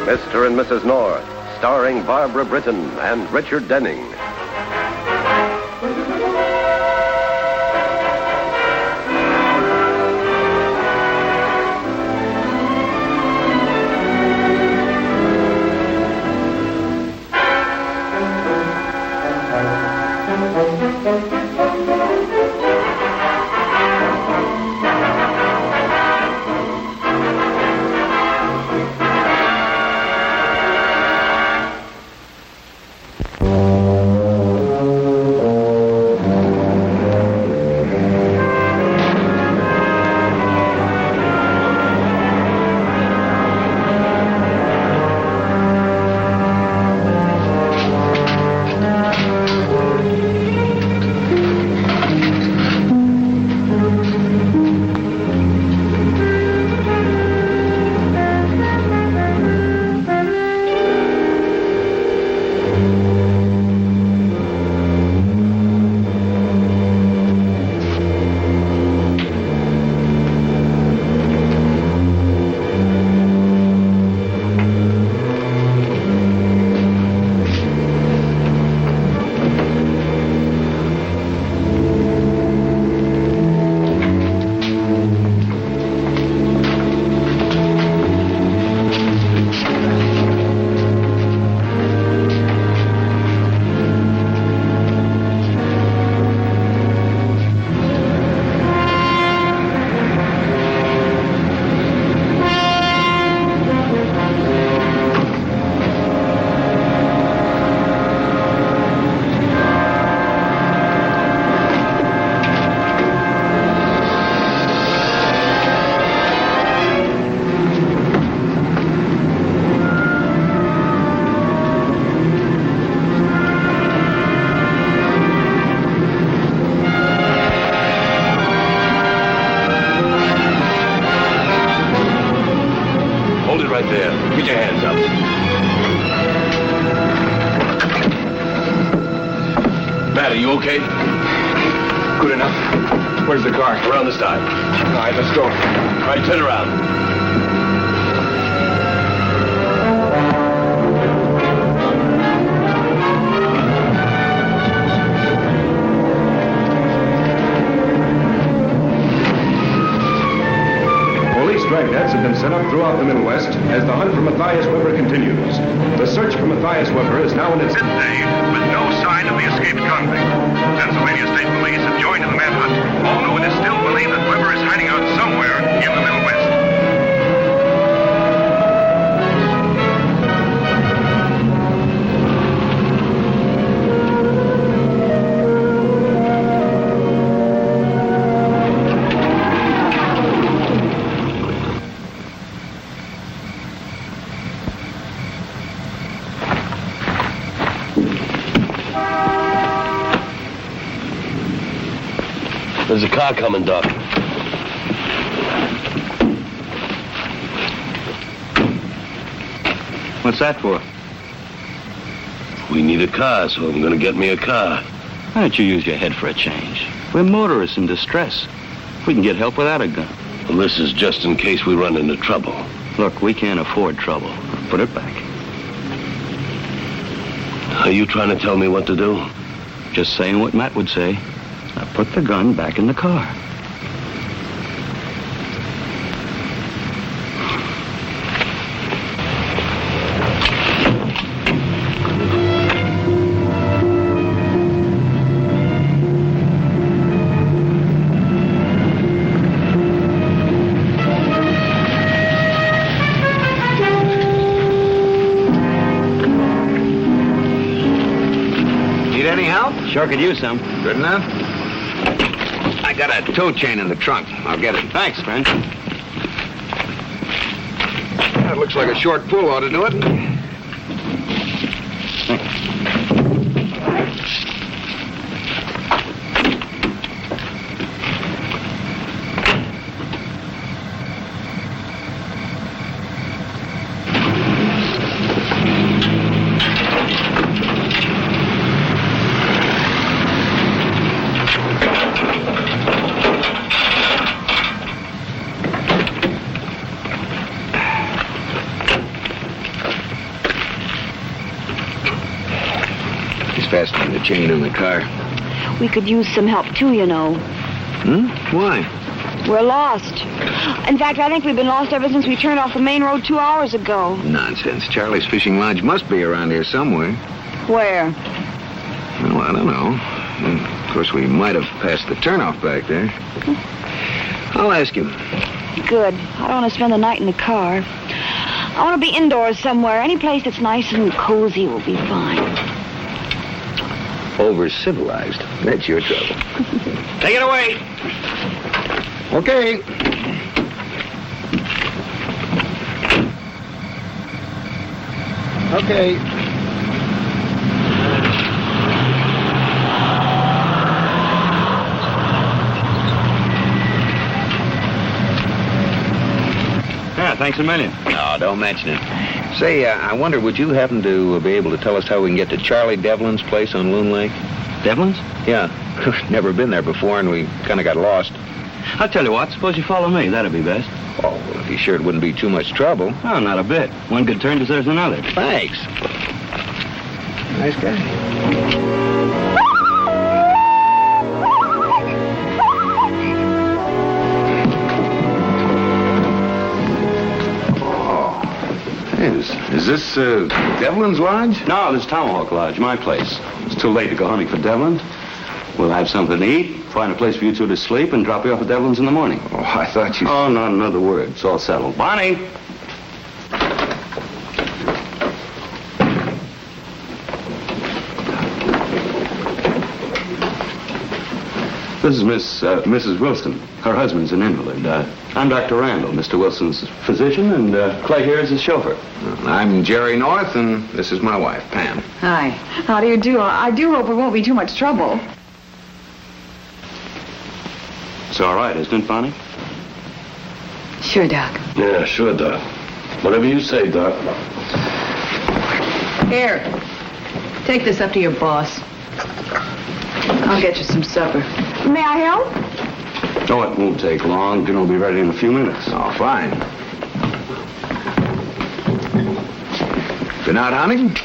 Mr. and Mrs. North, starring Barbara Britton and Richard Denning. Dragnets have been set up throughout the Middle West as the hunt for Matthias Weber continues. The search for Matthias Weber is now in its... Midday, with no sign of the escaped convict. Pennsylvania State Police have joined in the manhunt, although it is still believed that Weber is hiding out somewhere in the Middle West. There's a car coming, Doc. What's that for? We need a car, so I'm going to get me a car. Why don't you use your head for a change? We're motorists in distress. We can get help without a gun. Well, this is just in case we run into trouble. Look, we can't afford trouble. Put it back. Are you trying to tell me what to do? Just saying what Matt would say. Now put the gun back in the car. Need any help? Sure could use some. Good enough. I got a tow chain in the trunk. I'll get it. Thanks, friend. That looks like a short pull ought to do it. chain in the car. We could use some help, too, you know. Why? We're lost. In fact, I think we've been lost ever since we turned off the main road 2 hours ago. Nonsense. Charlie's fishing lodge must be around here somewhere. Where? Well, I don't know. Of course, we might have passed the turnoff back there. I'll ask him. Good. I don't want to spend the night in the car. I want to be indoors somewhere. Any place that's nice and cozy will be fine. Over-civilized. That's your trouble. Take it away. Okay. Okay. Yeah, thanks a million. No, don't mention it. Say, I wonder, would you happen to be able to tell us how we can get to Charlie Devlin's place on Loon Lake? Devlin's? Yeah. Never been there before, and we kind of got lost. I'll tell you what, suppose you follow me. That'd be best. Oh, well, if you're sure it wouldn't be too much trouble. Oh, not a bit. One good turn deserves another. Thanks. Nice guy. Is this Devlin's lodge? No, this is Tomahawk Lodge, my place. It's too late to go hunting for Devlin. We'll have something to eat, find a place for you two to sleep, and drop you off at Devlin's in the morning. Oh, I thought you... Oh, not another word. It's all settled. Bonnie! This is Mrs. Wilson. Her husband's an invalid. I'm Dr. Randall, Mr. Wilson's physician, and Clay here is his chauffeur. I'm Jerry North, and this is my wife, Pam. Hi. How do you do? I do hope it won't be too much trouble. It's all right, isn't it, Bonnie? Sure, Doc. Yeah, sure, Doc. Whatever you say, Doc. Here. Take this up to your boss. I'll get you some supper. May I help? Oh, it won't take long. Dinner will be ready in a few minutes. Oh, fine. Been out hunting?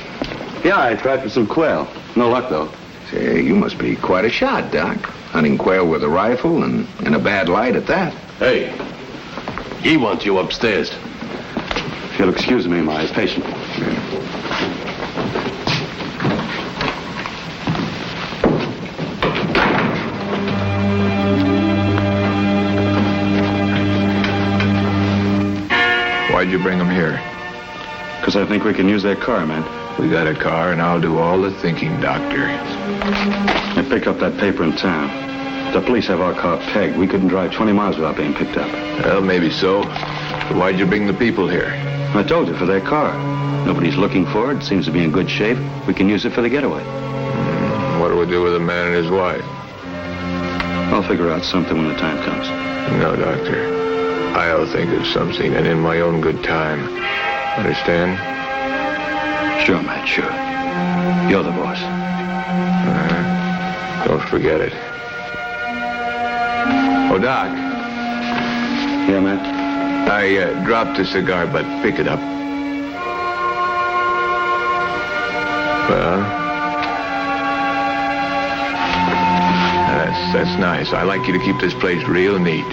Yeah, I tried for some quail. No luck, though. Say, you must be quite a shot, Doc. Hunting quail with a rifle and in a bad light at that. Hey, he wants you upstairs. If you'll excuse me, my patient. Why'd you bring him here? Because I think we can use that car, man. We got a car, and I'll do all the thinking, Doctor. I picked up that paper in town. The police have our car pegged. We couldn't drive 20 miles without being picked up. Well, maybe so. But why'd you bring the people here? I told you, for their car. Nobody's looking for it. Seems to be in good shape. We can use it for the getaway. What do we do with a man and his wife? I'll figure out something when the time comes. No, Doctor. I'll think of something, and in my own good time. Understand? Sure, Matt, sure. You're the boss. Don't forget it. Oh, Doc. Yeah, Matt? I dropped a cigar butt. Pick it up. Well, that's nice. I like you to keep this place real neat.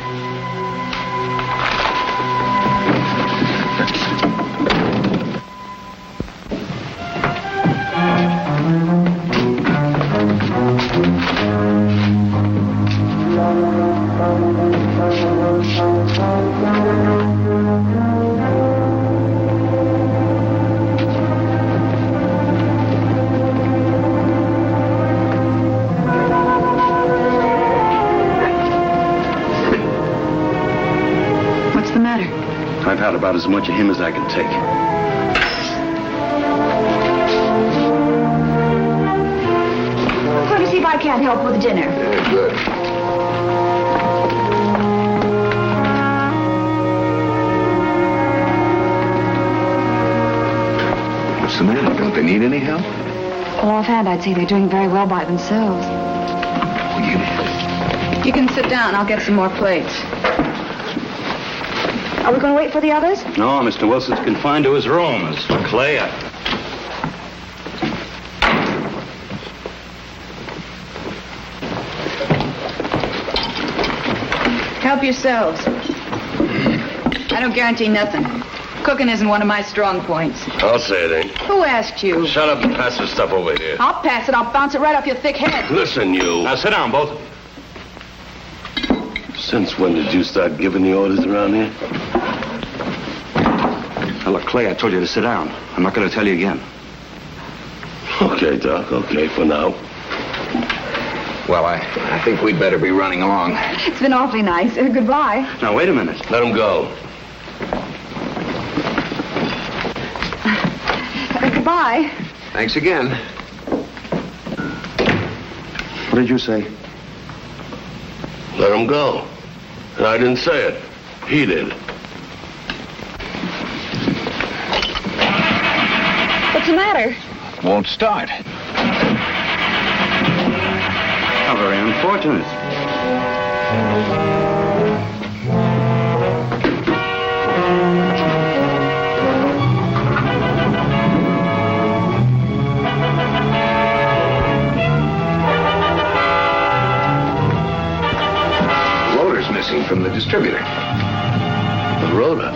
I've had about as much of him as I can take. I'm going to see if I can't help with dinner. Yeah, good. What's the matter? Don't they need any help? Well, offhand, I'd say they're doing very well by themselves. You can sit down. I'll get some more plates. Are we going to wait for the others? No, Mr. Wilson's confined to his room. As for Clay, Help yourselves. I don't guarantee nothing. Cooking isn't one of my strong points. I'll say it ain't. Who asked you? Shut up and pass the stuff over here. I'll pass it. I'll bounce it right off your thick head. Listen, you. Now, sit down, both. Since when did you start giving the orders around here? Now, look, Clay, I told you to sit down. I'm not going to tell you again. Okay, Doc. Okay, for now. Well, I think we'd better be running along. It's been awfully nice. Goodbye. Now, wait a minute. Let him go. Goodbye. Thanks again. What did you say? Let him go. And I didn't say it. He did. What's the matter? Won't start. How very unfortunate. Rotor's missing from the distributor. The rotor?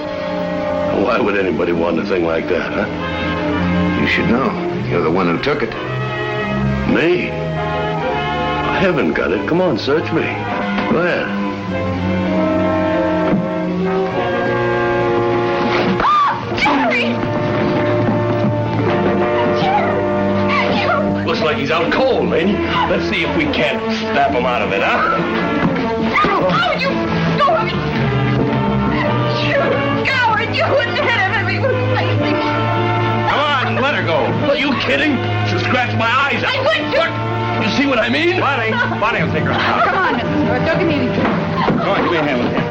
Why would anybody want a thing like that, huh? You should know. You're the one who took it. Me? I haven't got it. Come on, search me. Go ahead. Jerry! Looks like he's out cold, man. Let's see if we can't snap him out of it, huh? Oh, you go! You coward! You wouldn't hit him if he was facing. Come on, let her go. Are you kidding? She'll scratch my eyes out. I wouldn't. Look, you see what I mean? Bonnie will take her out. Come on, Mrs. Stewart. Don't get me. Go on, give me a hand with him.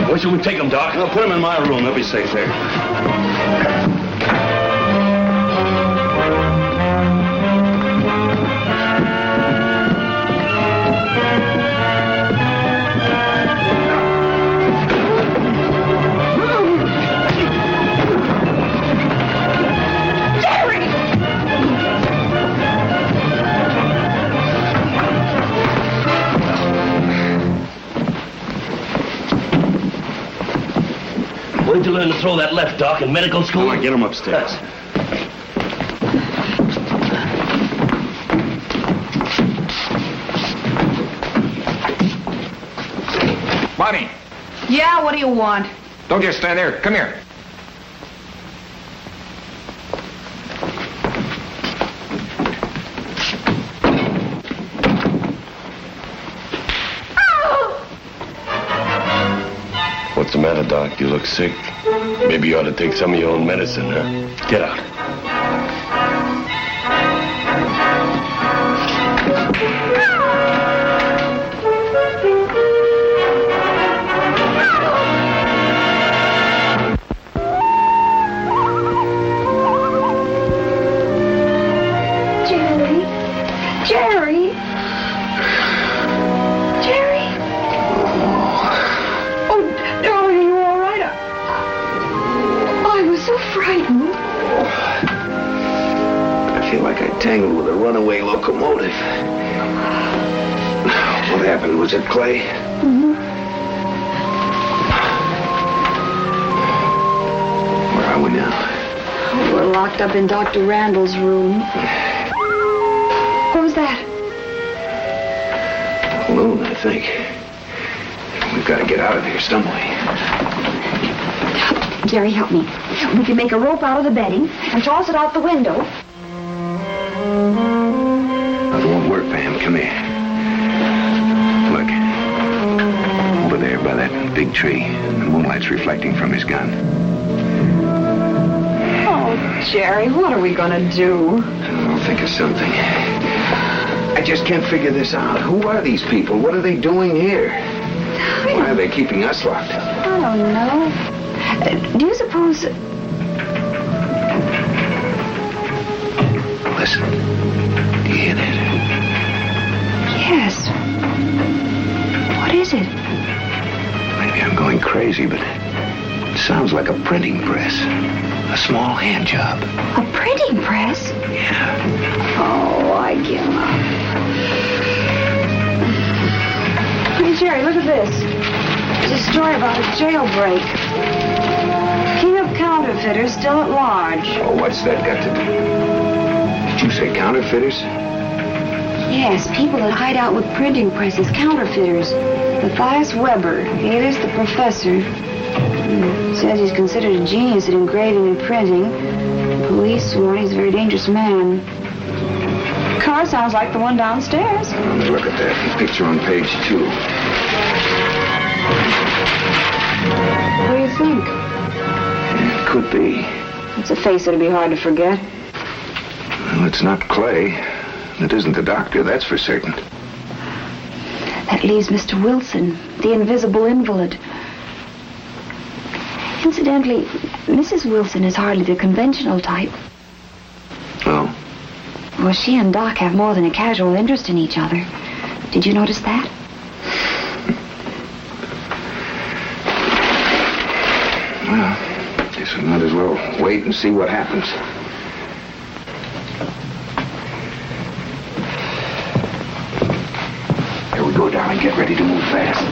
Where should we take him, Doc? I'll put him in my room. They'll be safe there. Where'd you learn to throw that left, Doc, in medical school? Come on, get him upstairs. Bonnie, Yeah, what do you want? don't just stand there. Come here. What's the matter, Doc? You look sick. Maybe you ought to take some of your own medicine, huh? Get out. Jerry! Oh, darling, are you all right? I was so frightened. I feel like I tangled with a runaway locomotive. What happened? Was it Clay? Mm-hmm. Where are we now? We're locked up in Dr. Randall's room. What was that? Loon, I think. We've got to get out of here some way. Jerry, help me. We can make a rope out of the bedding and toss it out the window. It won't work, Pam. Come here. Look. Over there by that big tree. The moonlight's reflecting from his gun. Oh, Jerry, what are we going to do? I'll think of something. I just can't figure this out. Who are these people? What are they doing here? Why are they keeping us locked up? I don't know. Do you suppose... Listen. Do you hear that? Yes. What is it? Maybe I'm going crazy, but it sounds like a printing press. A small hand job. A printing press? Yeah. Oh, I give up. story about a jailbreak. King of counterfeiters still at large. Oh, what's that got to do? Did you say counterfeiters? Yes, people that hide out with printing presses, counterfeiters. Matthias Weber, alias the Professor. Says he's considered a genius at engraving and printing. The police warn he's a very dangerous man. Car sounds like the one downstairs. Let me look at that picture on page 2. What do you think? It could be. It's a face that'll be hard to forget. Well, it's not Clay. It isn't the doctor, that's for certain. That leaves Mr. Wilson, the invisible invalid. Incidentally, Mrs. Wilson is hardly the conventional type. Oh? Well, she and Doc have more than a casual interest in each other. Did you notice that? Well, guess we might as well wait and see what happens. Here we go, darling. Get ready to move fast.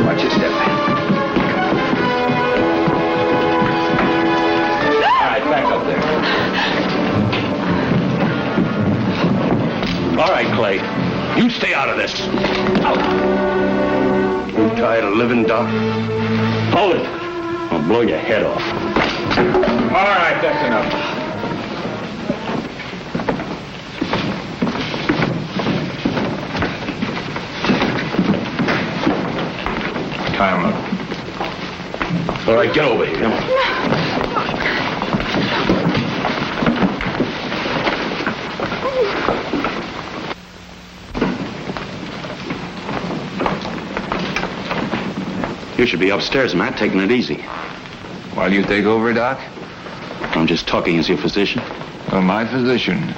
Watch your step. All right, back up there. All right, Clay. You stay out of this. You tired of living, Doc? Hold it. I'll blow your head off. All right, that's enough. Tie him up. All right, get over here. Come on. You should be upstairs, Matt, taking it easy. While you take over, Doc? I'm just talking as your physician. Oh, my physician.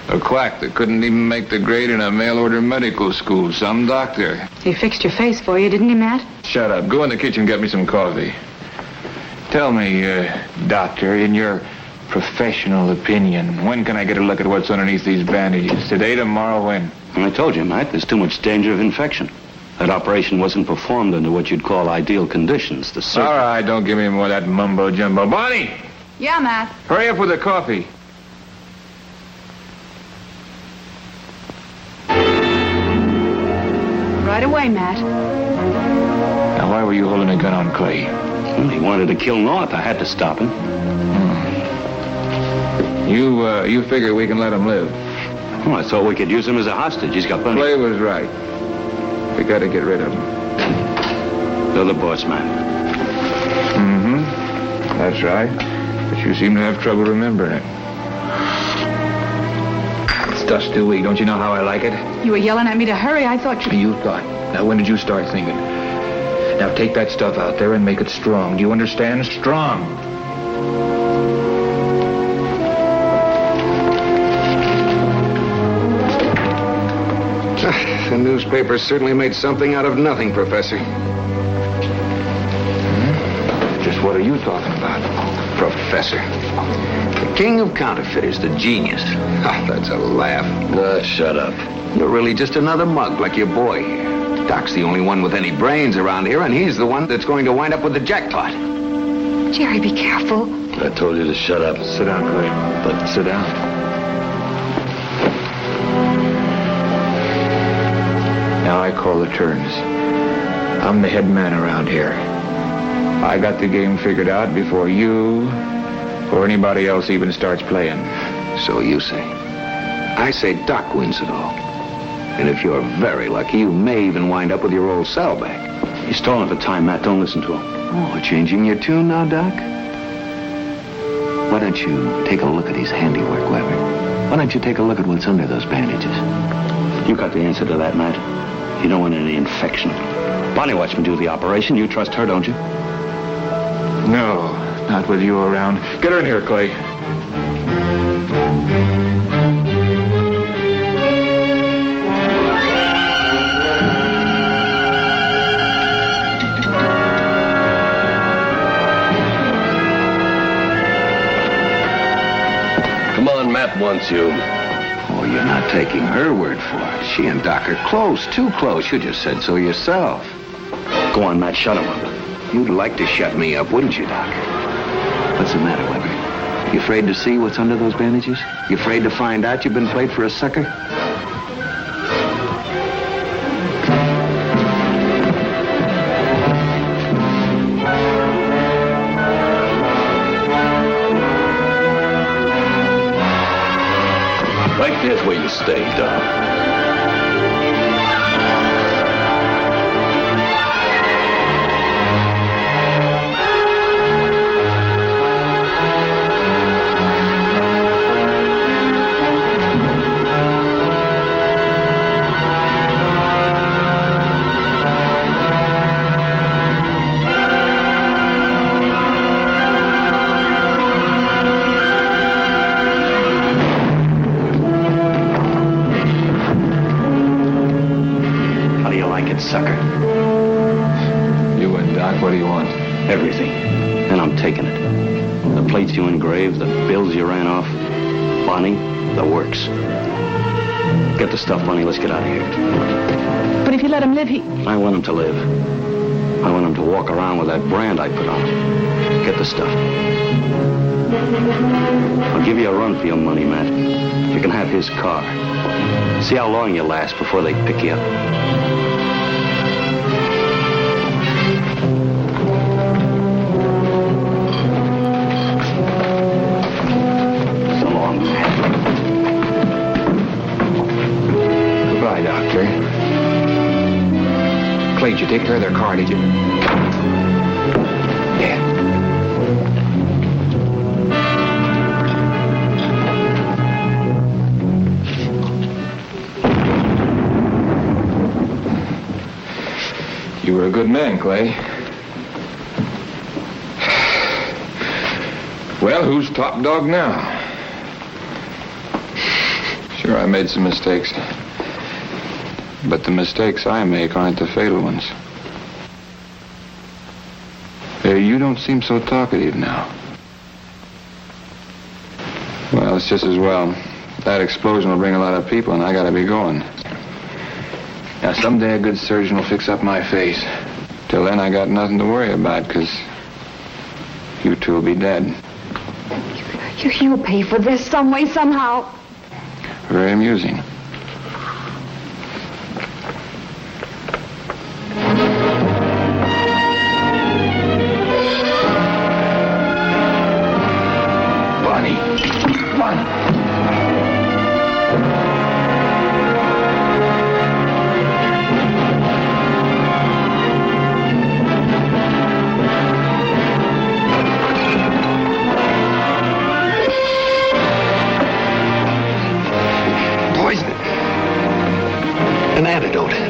A quack that couldn't even make the grade in a mail-order medical school. Some doctor. He fixed your face for you, didn't he, Matt? Shut up. Go in the kitchen and get me some coffee. Tell me, doctor, in your professional opinion, when can I get a look at what's underneath these bandages? Today, tomorrow, when? And I told you, Matt, there's too much danger of infection. That operation wasn't performed under what you'd call ideal conditions. The surgeon... All right, don't give me more of that mumbo-jumbo. Bonnie! Yeah, Matt. Hurry up with the coffee. Right away, Matt. Now, why were you holding a gun on Clay? Well, he wanted to kill North. I had to stop him. You figure we can let him live. Oh, I thought we could use him as a hostage. He's got plenty... Clay was right. We got to get rid of him. You're the boss, man. Mm-hmm. That's right. But you seem to have trouble remembering it. Stuff's too weak. Don't you know how I like it? You were yelling at me to hurry. I thought you... You thought. Now, when did you start thinking? Now, take that stuff out there and make it strong. Do you understand? Strong. The newspapers certainly made something out of nothing, Professor. Just what are you talking about? Professor. The king of counterfeiters, the genius. Oh, that's a laugh. Shut up. You're really just another mug like your boy here. Doc's the only one with any brains around here, and he's the one that's going to wind up with the jackpot. Jerry, be careful. I told you to shut up. Sit down, Clay. But sit down. Now I call the turns. I'm the head man around here. I got the game figured out before you or anybody else even starts playing. So you say. I say Doc wins it all. And if you're very lucky, you may even wind up with your old cell back. He's stalling for time, Matt. Don't listen to him. Oh, changing your tune now, Doc? Why don't you take a look at his handiwork, Weber? Why don't you take a look at what's under those bandages? You got the answer to that, Matt. You don't want any infection. Bonnie watched me do the operation. You trust her, don't you? No, not with you around. Get her in here, Clay. assume. Oh, you're not taking her word for it. She and Doc are close, too close. You just said so yourself. Go on, Matt, shut him up. You'd like to shut me up, wouldn't you, Doc? What's the matter, Weber? You afraid to see what's under those bandages? You afraid to find out you've been played for a sucker? Right there's where you stay, Doc. Sucker. You and Doc, what do you want? Everything. And I'm taking it. The plates you engraved, the bills you ran off, Bonnie, the works. Get the stuff, Bonnie. Let's get out of here. But if you let him live, I want him to live. I want him to walk around with that brand I put on him. Get the stuff. I'll give you a run for your money, Matt. You can have his car. See how long you last before they pick you up. Clay, did you take care of their car, did you? Yeah. You were a good man, Clay. Well, who's top dog now? Sure, I made some mistakes. But the mistakes I make aren't the fatal ones. You don't seem so talkative now. Well, it's just as well. That explosion will bring a lot of people, and I gotta be going. Now, someday a good surgeon will fix up my face. Till then, I got nothing to worry about, because you two will be dead. You'll pay for this some way, somehow. Very amusing.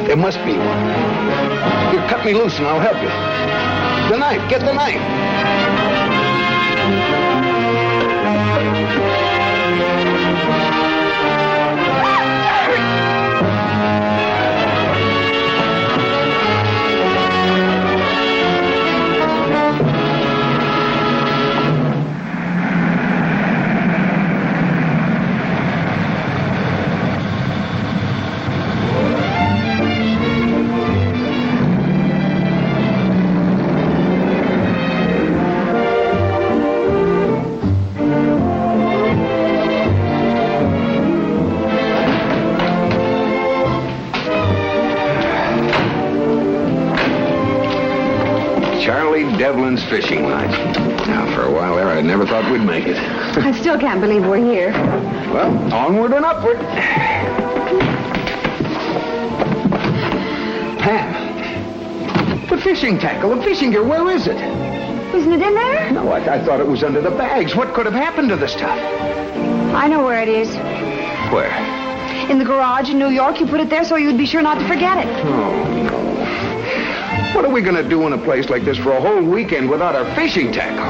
There must be one. Here, cut me loose and I'll help you. The knife. Get the knife. Devlin's fishing line. Now, for a while there, I never thought we'd make it. I still can't believe we're here. Well, onward and upward. Pam, the fishing tackle, the fishing gear, where is it? Isn't it in there? No, I thought it was under the bags. What could have happened to the stuff? I know where it is. Where? In the garage in New York. You put it there so you'd be sure not to forget it. Oh, no. What are we going to do in a place like this for a whole weekend without our fishing tackle?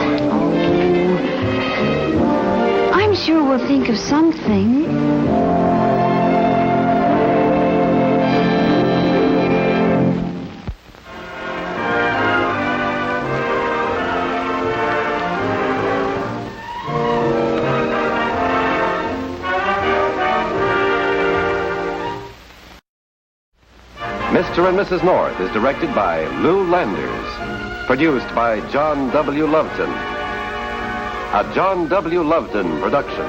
I'm sure we'll think of something. Mr. and Mrs. North is directed by Lou Landers. Produced by John W. Loveton. A John W. Loveton production.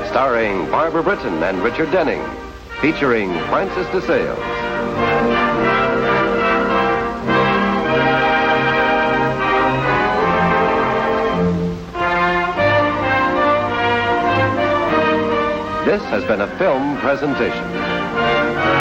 Starring Barbara Britton and Richard Denning. Featuring Francis DeSales. This has been a film presentation.